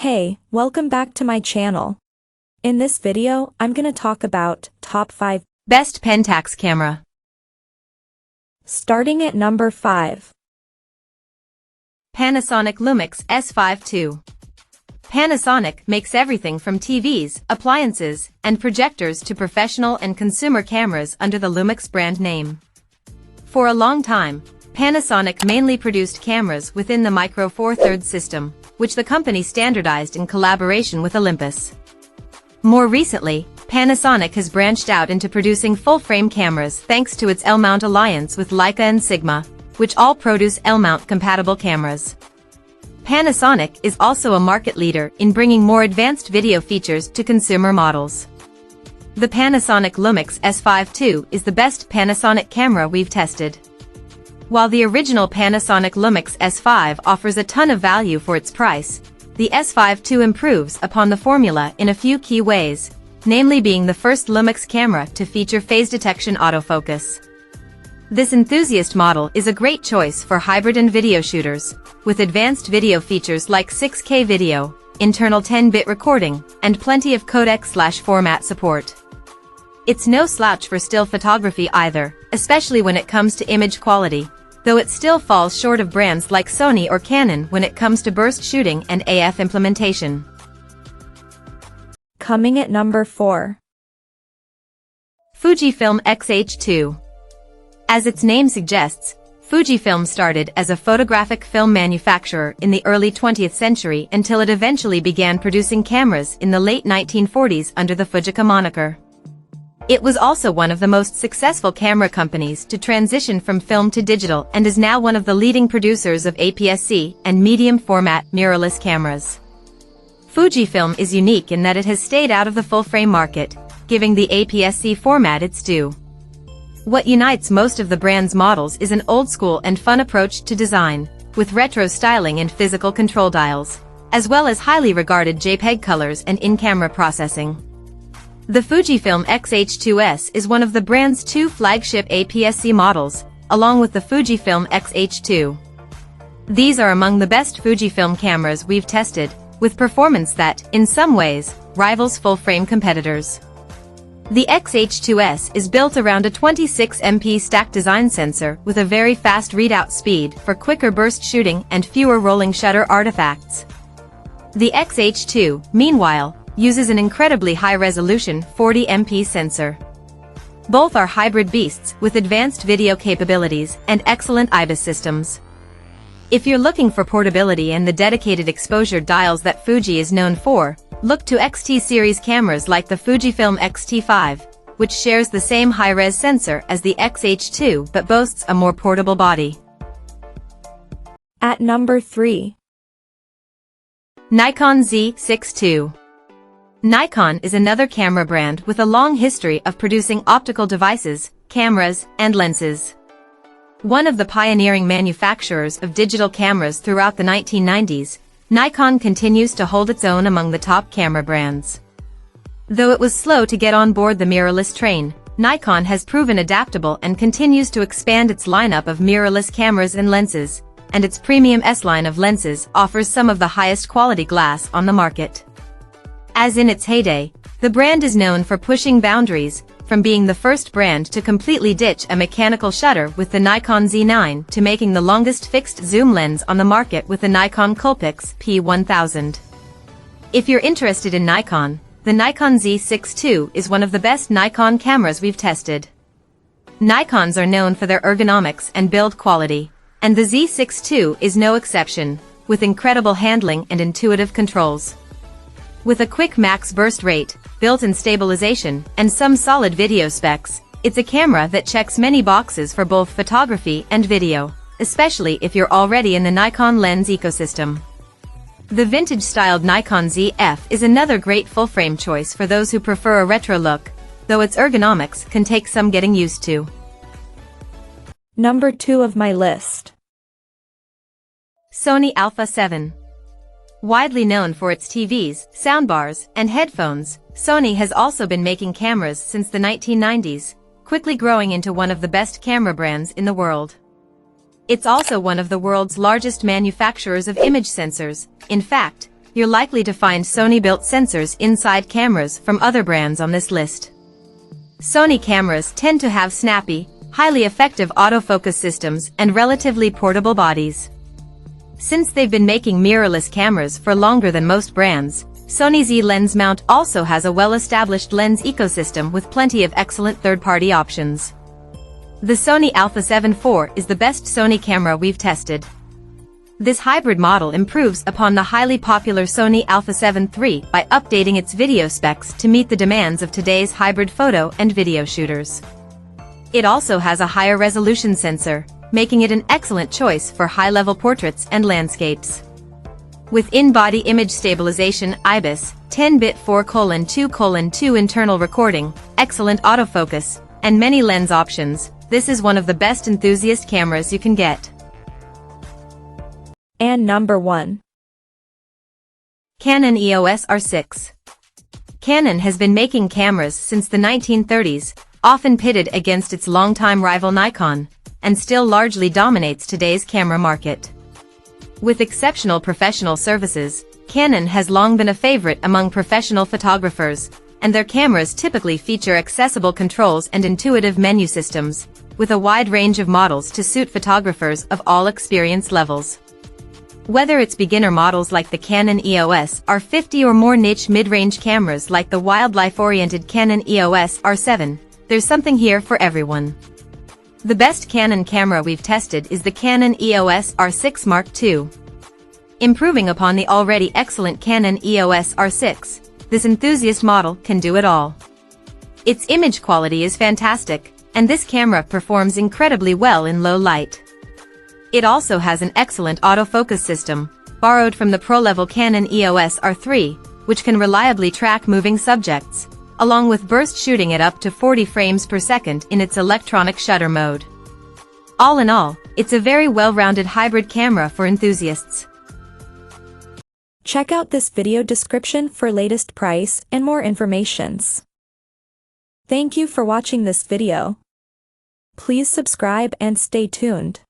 Hey, welcome back to my channel. In this video, I'm gonna talk about top 5 best Pentax camera. Starting at number 5. Panasonic LUMIX S5 II. Panasonic makes everything from TVs, appliances, and projectors to professional and consumer cameras under the LUMIX brand name. For a long time, Panasonic mainly produced cameras within the Micro Four Thirds system, which the company standardized in collaboration with Olympus. More recently, Panasonic has branched out into producing full-frame cameras thanks to its L-mount alliance with Leica and Sigma, which all produce L-mount compatible cameras. Panasonic is also a market leader in bringing more advanced video features to consumer models. The Panasonic LUMIX S5 II is the best Panasonic camera we've tested. While the original Panasonic LUMIX S5 offers a ton of value for its price, the S5 II improves upon the formula in a few key ways, namely being the first LUMIX camera to feature phase detection autofocus. This enthusiast model is a great choice for hybrid and video shooters, with advanced video features like 6K video, internal 10-bit recording, and plenty of codec/format support. It's no slouch for still photography either, especially when it comes to image quality, though it still falls short of brands like Sony or Canon when it comes to burst shooting and AF implementation. Coming at number 4. Fujifilm X-H2. As its name suggests, Fujifilm started as a photographic film manufacturer in the early 20th century until it eventually began producing cameras in the late 1940s under the Fujica moniker. It was also one of the most successful camera companies to transition from film to digital and is now one of the leading producers of APS-C and medium-format mirrorless cameras. Fujifilm is unique in that it has stayed out of the full-frame market, giving the APS-C format its due. What unites most of the brand's models is an old-school and fun approach to design, with retro styling and physical control dials, as well as highly regarded JPEG colors and in-camera processing. The Fujifilm X-H2S is one of the brand's 2 flagship APS-C models, along with the Fujifilm X-H2. These are among the best Fujifilm cameras we've tested, with performance that, in some ways, rivals full-frame competitors. The X-H2S is built around a 26MP stack design sensor with a very fast readout speed for quicker burst shooting and fewer rolling shutter artifacts. The X-H2, meanwhile, uses an incredibly high-resolution 40MP sensor. Both are hybrid beasts with advanced video capabilities and excellent IBIS systems. If you're looking for portability and the dedicated exposure dials that Fuji is known for, look to XT series cameras like the Fujifilm X-T5, which shares the same high-res sensor as the X-H2 but boasts a more portable body. At number 3. Nikon Z6 II. Nikon is another camera brand with a long history of producing optical devices, cameras, and lenses. One of the pioneering manufacturers of digital cameras throughout the 1990s, Nikon continues to hold its own among the top camera brands. Though it was slow to get on board the mirrorless train, Nikon has proven adaptable and continues to expand its lineup of mirrorless cameras and lenses, and its premium S-line of lenses offers some of the highest quality glass on the market. As in its heyday, the brand is known for pushing boundaries, from being the first brand to completely ditch a mechanical shutter with the Nikon Z9 to making the longest fixed zoom lens on the market with the Nikon Coolpix P1000. If you're interested in Nikon, the Nikon Z6 II is one of the best Nikon cameras we've tested. Nikons are known for their ergonomics and build quality, and the Z6 II is no exception, with incredible handling and intuitive controls. With a quick max burst rate, built-in stabilization, and some solid video specs, it's a camera that checks many boxes for both photography and video, especially if you're already in the Nikon lens ecosystem. The vintage-styled Nikon ZF is another great full-frame choice for those who prefer a retro look, though its ergonomics can take some getting used to. Number 2 of my list. Sony Alpha 7. Widely known for its TVs, soundbars, and headphones, Sony has also been making cameras since the 1990s, quickly growing into one of the best camera brands in the world. It's also one of the world's largest manufacturers of image sensors. In fact, you're likely to find Sony-built sensors inside cameras from other brands on this list. Sony cameras tend to have snappy, highly effective autofocus systems and relatively portable bodies. Since they've been making mirrorless cameras for longer than most brands, Sony Z lens mount also has a well-established lens ecosystem with plenty of excellent third-party options. The Sony Alpha 7 IV is the best Sony camera we've tested. This hybrid model improves upon the highly popular Sony Alpha 7 III by updating its video specs to meet the demands of today's hybrid photo and video shooters. It also has a higher resolution sensor, making it an excellent choice for high-level portraits and landscapes. With in-body image stabilization IBIS, 10-bit 4:2:2 internal recording, excellent autofocus, and many lens options, this is one of the best enthusiast cameras you can get. And number 1. Canon EOS R6. Canon has been making cameras since the 1930s, often pitted against its longtime rival Nikon, and still largely dominates today's camera market. With exceptional professional services, Canon has long been a favorite among professional photographers, and their cameras typically feature accessible controls and intuitive menu systems, with a wide range of models to suit photographers of all experience levels. Whether it's beginner models like the Canon EOS R50 or more niche mid-range cameras like the wildlife-oriented Canon EOS R7, there's something here for everyone. The best Canon camera we've tested is the Canon EOS R6 Mark II. Improving upon the already excellent Canon EOS R6, this enthusiast model can do it all. Its image quality is fantastic, and this camera performs incredibly well in low light. It also has an excellent autofocus system, borrowed from the pro-level Canon EOS R3, which can reliably track moving subjects, along with burst shooting at up to 40 frames per second in its electronic shutter mode. All in all, it's a very well-rounded hybrid camera for enthusiasts. Check out this video description for latest price and more informations. Thank you for watching this video. Please subscribe and stay tuned.